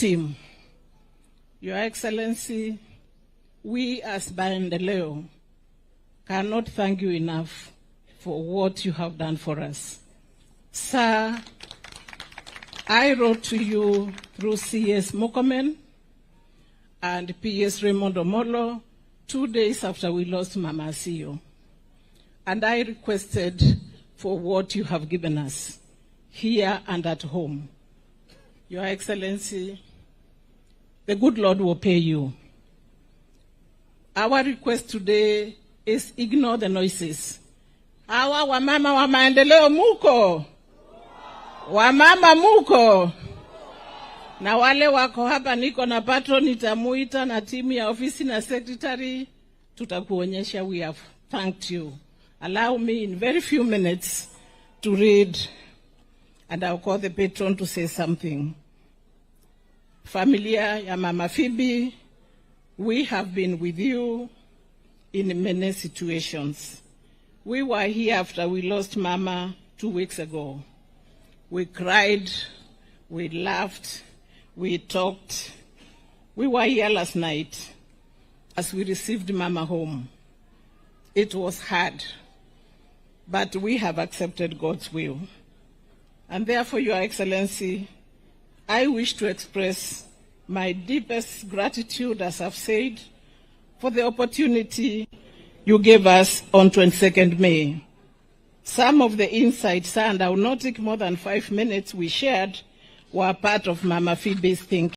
team, Your Excellency, we as Maendeleo cannot thank you enough for what you have done for us. Sir, I wrote to you through CS Mokomen and PS Raymond Omolo 2 days after we lost Mama Asiyo. And I requested for what you have given us here and at home. Your Excellency, the good Lord will pay you. Our request today is ignore the noises. Hawa wamama wa maendeleo muko? Wamama muko? Na wale wako hapa niko na patron nitamuita na timu ya ofisi na secretary Tutakuonyesha. We have thanked you. Allow me in very few minutes to read, and I'll call the patron to say something. Familia ya Mama Phoebe, we have been with you in many situations. We were here after we lost Mama 2 weeks ago. We cried, we laughed, we talked. We were here last night as we received Mama home. It was hard, but we have accepted God's will. And therefore, Your Excellency, I wish to express my deepest gratitude, as I've said, for the opportunity you gave us on 22nd May. Some of the insights, and I will not take more than 5 minutes, we shared were part of Mama Phoebe's thinking.